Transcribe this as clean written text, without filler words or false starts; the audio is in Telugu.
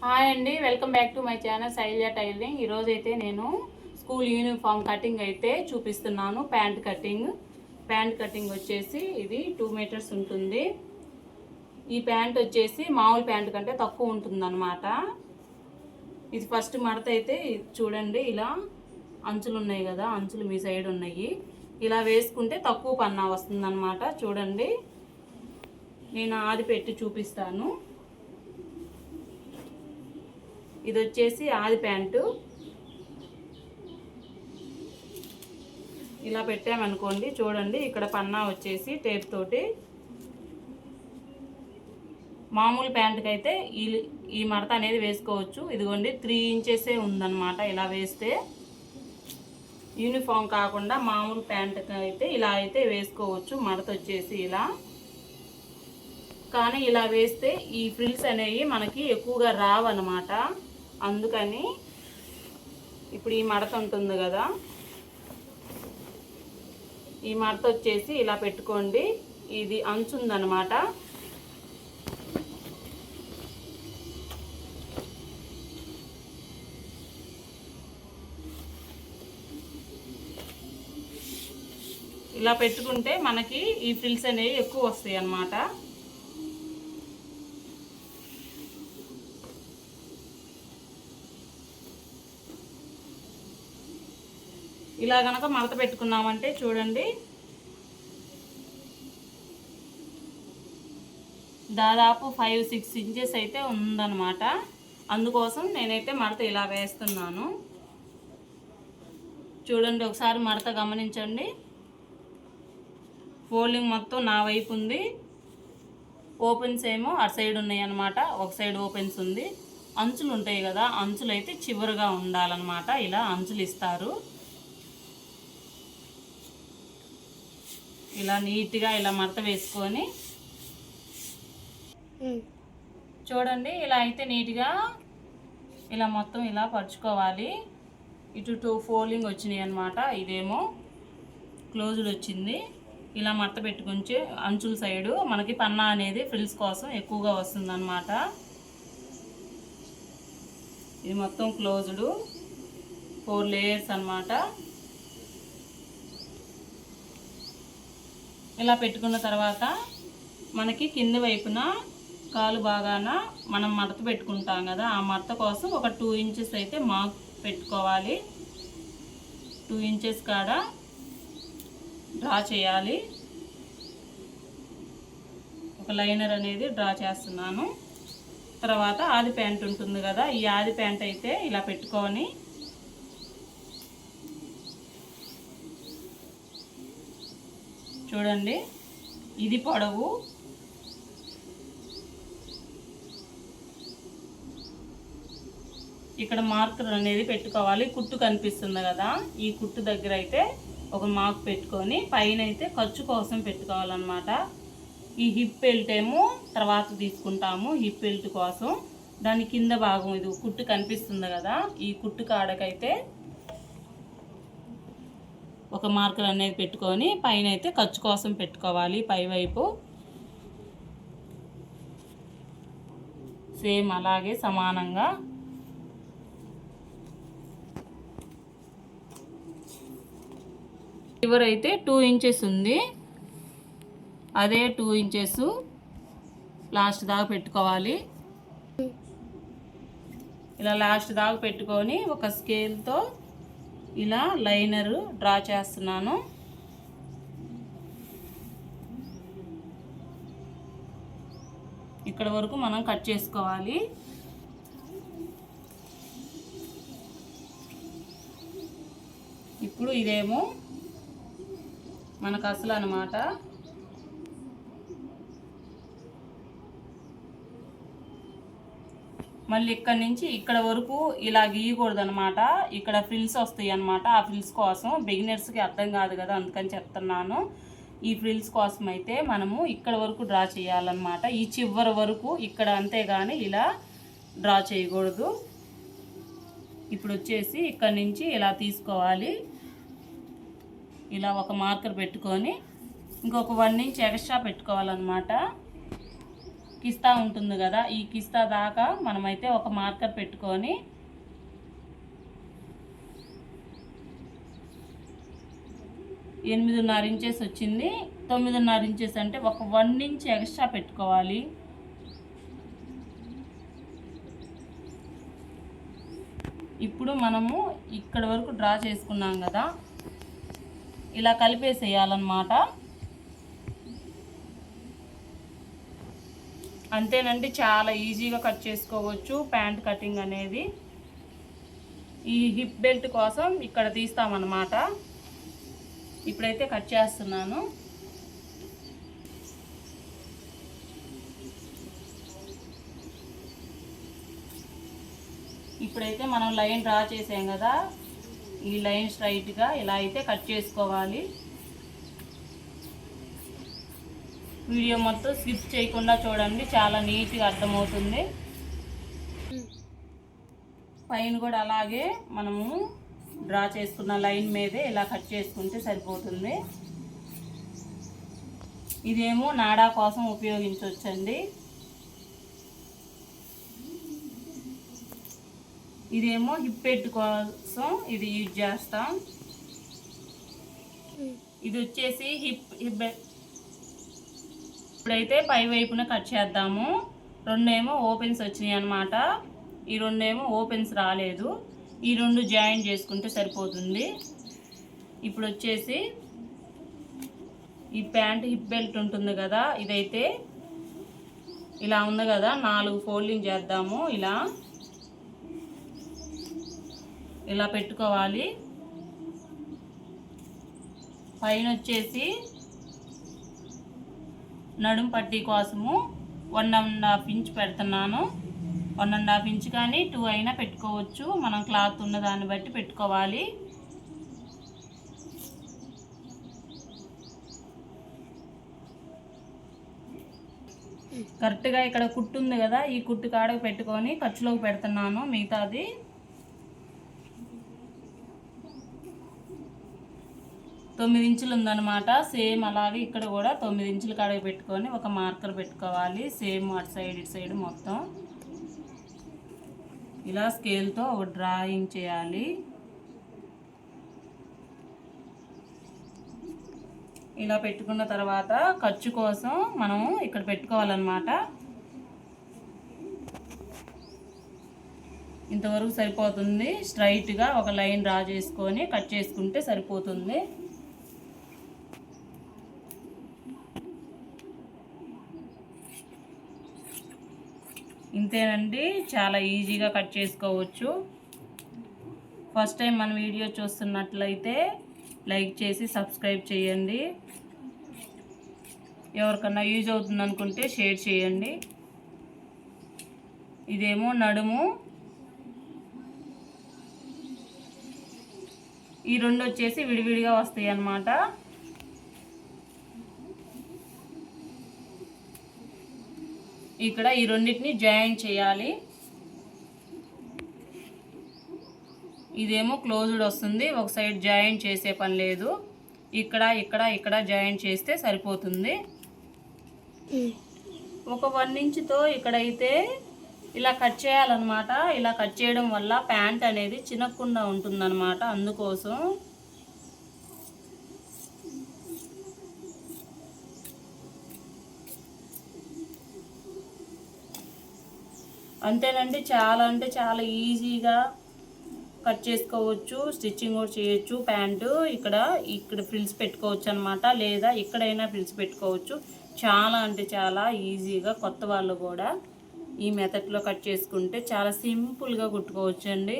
హాయ్ అండి, welcome back to my channel Shailaja tailoring. ఈరోజు అయితే నేను స్కూల్ యూనిఫామ్ కటింగ్ అయితే చూపిస్తున్నాను. ప్యాంట్ కటింగ్ వచ్చేసి ఇది 2 మీటర్స్ ఉంటుంది. ఈ ప్యాంట్ వచ్చేసి మామూలు ప్యాంట్ కంటే తక్కువ ఉంటుందన్నమాట. ఇది ఫస్ట్ మడత అయితే చూడండి, ఇలా అంచులు ఉన్నాయి కదా, అంచులు మీ సైడ్ ఉన్నాయి. ఇలా వేసుకుంటే తక్కువ పన్నా వస్తుందన్నమాట. చూడండి, నేను ఆది పెట్టి చూపిస్తాను. ఇది వచ్చేసి ఆది ప్యాంటు. ఇలా పెట్టామనుకోండి, చూడండి ఇక్కడ పన్నా వచ్చేసి టేప్ తోటి. మామూలు ప్యాంటుకి అయితే ఈ మడత అనేది వేసుకోవచ్చు. ఇదిగోండి 3 ఇంచెసే ఉందన్నమాట. ఇలా వేస్తే యూనిఫామ్ కాకుండా మామూలు ప్యాంటుకి అయితే ఇలా అయితే వేసుకోవచ్చు. మడత వచ్చేసి ఇలా, కానీ ఇలా వేస్తే ఈ ఫ్రిల్స్ అనేవి మనకి ఎక్కువగా రావన్నమాట. అందుకని ఇప్పుడు ఈ మడత ఉంటుంది కదా, ఈ మడత వచ్చేసి ఇలా పెట్టుకోండి. ఇది అంచు ఉందన్నమాట. ఇలా పెట్టుకుంటే మనకి ఈ ఫ్రిల్స్ అనేవి ఎక్కువ వస్తాయి అన్నమాట. ఇలా గనక మడత పెట్టుకున్నామంటే చూడండి, దాదాపు 5-6 ఇంచెస్ అయితే ఉందన్నమాట. అందుకోసం నేనైతే మడత ఇలా వేస్తున్నాను. చూడండి, ఒకసారి మడత గమనించండి. ఫోల్డింగ్ మొత్తం నా వైపు ఉంది. ఓపెన్స్ ఏమో అటు సైడ్ ఉన్నాయి అన్నమాట. ఒక సైడ్ ఓపెన్స్ ఉంది. అంచులు ఉంటాయి కదా, అంచులు అయితే చివరిగా ఉండాలన్నమాట. ఇలా అంచులు ఇస్తారు. ఇలా నీట్గా ఇలా మడత వేసుకొని చూడండి, ఇలా అయితే నీట్గా ఇలా మొత్తం ఇలా పరుచుకోవాలి. ఇటు 2 ఫోల్డింగ్ వచ్చినాయి అన్నమాట. ఇదేమో క్లోజ్డ్ వచ్చింది. ఇలా మడత పెట్టుకుంటే అంచుల సైడు మనకి పన్నా అనేది ఫ్రిల్స్ కోసం ఎక్కువగా వస్తుంది అన్నమాట. ఇది మొత్తం క్లోజ్డ్ 4 లేయర్స్ అన్నమాట. ఇలా పెట్టుకున్న తర్వాత మనకి కింద వైపున కాలు భాగాన మనం మడత పెట్టుకుంటాం కదా, ఆ మడత కోసం ఒక 2 ఇంచెస్ అయితే మార్క్ పెట్టుకోవాలి. 2 ఇంచెస్ కాడ డ్రా చేయాలి. ఒక లైనర్ అనేది డ్రా చేస్తున్నాను. తర్వాత ఆది ప్యాంట్ ఉంటుంది కదా, ఈ ఆది ప్యాంట్ అయితే ఇలా పెట్టుకొని చూడండి, ఇది పొడవు. ఇక్కడ మార్కర్ అనేది పెట్టుకోవాలి. కుట్టు కనిపిస్తుంది కదా, ఈ కుట్టు దగ్గర అయితే ఒక మార్క్ పెట్టుకొని పైన అయితే ఖర్చు కోసం పెట్టుకోవాలన్నమాట. ఈ హిప్ బెల్ట్ ఏమో తర్వాత తీసుకుంటాము. హిప్ బెల్ట్ కోసం దాని కింద భాగం ఇది కుట్టు కనిపిస్తుంది కదా, ఈ కుట్టు కాడకైతే ఒక మార్కర్ అనేది పెట్టుకొని పైన అయితే ఖర్చు కోసం పెట్టుకోవాలి. పైవైపు సేమ్ అలాగే సమానంగా చివరైతే 2 ఇంచెస్ ఉంది. అదే 2 ఇంచెస్ లాస్ట్ దాకా పెట్టుకోవాలి. ఇలా లాస్ట్ దాకా పెట్టుకొని ఒక స్కేల్తో ఇలా లైనర్ డ్రా చేస్తున్నాను. ఇక్కడ వరకు మనం కట్ చేసుకోవాలి. ఇప్పుడు ఇదేమో మనకు అసలు అన్నమాట. మళ్ళీ ఇక్కడ నుంచి ఇక్కడ వరకు ఇలా గీయకూడదు అనమాట. ఇక్కడ ఫ్రిల్స్ వస్తాయి అన్నమాట. ఆ ఫ్రిల్స్ కోసం బిగినర్స్కి అర్థం కాదు కదా, అందుకని చెప్తున్నాను. ఈ ఫ్రిల్స్ కోసం అయితే మనము ఇక్కడ వరకు డ్రా చేయాలన్నమాట. ఈ చివరి వరకు ఇక్కడ, అంతేగాని ఇలా డ్రా చేయకూడదు. ఇప్పుడు వచ్చేసి ఇక్కడ నుంచి ఇలా తీసుకోవాలి. ఇలా ఒక మార్కర్ పెట్టుకొని ఇంకొక 1 ఇంచ్ ఎక్స్ట్రా పెట్టుకోవాలన్నమాట. కిస్తా ఉంటుంది కదా, ఈ కిస్తా దాకా మనమైతే ఒక మార్కర్ పెట్టుకొని 8.5 ఇంచెస్ వచ్చింది. 9.5 ఇంచెస్ అంటే ఒక 1 ఇంచ్ ఎక్స్ట్రా పెట్టుకోవాలి. ఇప్పుడు మనము ఇక్కడ వరకు డ్రా చేసుకున్నాం కదా, ఇలా కలిపేసేయాలన్నమాట. అంతేనండి, చాలా ఈజీగా కట్ చేసుకోవచ్చు ప్యాంట్ కటింగ్ అనేది. ఈ హిప్ బెల్ట్ కోసం ఇక్కడ తీస్తామన్నమాట. ఇప్పుడైతే కట్ చేస్తున్నాను. ఇప్పుడైతే మనం లైన్ డ్రా చేసాం కదా, ఈ లైన్ స్ట్రైట్గా ఇలా అయితే కట్ చేసుకోవాలి. వీడియో మొత్తం స్కిప్ చేయకుండా చూడండి, చాలా నీట్గా అర్థమవుతుంది. పైన కూడా అలాగే మనము డ్రా చేసుకున్న లైన్ మీదే ఇలా కట్ చేసుకుంటే సరిపోతుంది. ఇదేమో నాడా కోసం ఉపయోగించవచ్చండి. ఇదేమో హిప్ బెల్ట్ కోసం ఇది యూజ్ చేస్తాం. ఇది వచ్చేసి హిప్ బెల్ట్. ఇప్పుడైతే పై వైపున కట్ చేద్దాము. రెండేమో ఓపెన్స్ వచ్చినాయి అన్నమాట, ఈ రెండేమో ఓపెన్స్ రాలేదు. ఈ రెండు జాయిన్ చేసుకుంటే సరిపోతుంది. ఇప్పుడు వచ్చేసి ఈ ప్యాంట్ హిప్ బెల్ట్ ఉంటుంది కదా, ఇదైతే ఇలా ఉంది కదా, 4 ఫోల్డింగ్ చేద్దాము. ఇలా పెట్టుకోవాలి. పైన వచ్చేసి నడుం పట్టీ కోసము 1.5 ఇంచ్ పెడుతున్నాను. 1.5 ఇంచ్ కానీ 2 అయినా పెట్టుకోవచ్చు, మనం క్లాత్ ఉన్న దాన్ని బట్టి పెట్టుకోవాలి. కరెక్ట్గా ఇక్కడ కుట్టు ఉంది కదా, ఈ కుట్టు కాడకు పెట్టుకొని ఖర్చులోకి పెడుతున్నాను. మిగతాది 9 ఇంచులు ఉందన్నమాట. సేమ్ అలాగే ఇక్కడ కూడా 9 ఇంచుల కాడకు పెట్టుకొని ఒక మార్కర్ పెట్టుకోవాలి. సేమ్ అటు సైడ్ ఇటు సైడ్ మొత్తం ఇలా స్కేల్తో ఒక డ్రాయింగ్ చేయాలి. ఇలా పెట్టుకున్న తర్వాత ఖర్చు కోసం మనము ఇక్కడ పెట్టుకోవాలన్నమాట. ఇంతవరకు సరిపోతుంది. స్ట్రైట్గా ఒక లైన్ డ్రా చేసుకొని కట్ చేసుకుంటే సరిపోతుంది. ఇంతేనండి, చాలా ఈజీగా కట్ చేసుకోవచ్చు. ఫస్ట్ టైం మన వీడియో చూస్తున్నట్లయితే లైక్ చేసి సబ్స్క్రైబ్ చేయండి. ఎవరికన్నా యూజ్ అవుతుంది అనుకుంటే షేర్ చేయండి. ఇదేమో నడుము, ఈ రెండు వచ్చేసి విడివిడిగా వస్తాయి అన్నమాట. ఇక్కడ ఈ రెండింటిని జాయిన్ చేయాలి. ఇదేమో క్లోజ్డ్ వస్తుంది, ఒక సైడ్ జాయిన్ చేసే పని లేదు. ఇక్కడ ఇక్కడ ఇక్కడ జాయిన్ చేస్తే సరిపోతుంది. ఒక 1 ఇంచుతో ఇక్కడైతే ఇలా కట్ చేయాలన్నమాట. ఇలా కట్ చేయడం వల్ల ప్యాంట్ అనేది చినక్కుండా ఉంటుందన్నమాట, అందుకోసం. అంతేనండి, చాలా అంటే చాలా ఈజీగా కట్ చేసుకోవచ్చు, స్టిచ్చింగ్ కూడా చేయొచ్చు. ప్యాంటు ఇక్కడ ఫ్రిల్స్ పెట్టుకోవచ్చు అనమాట, లేదా ఎక్కడైనా ఫ్రిల్స్ పెట్టుకోవచ్చు. చాలా అంటే చాలా ఈజీగా కొత్త వాళ్ళు కూడా ఈ మెథడ్లో కట్ చేసుకుంటే చాలా సింపుల్గా కుట్టుకోవచ్చు అండి.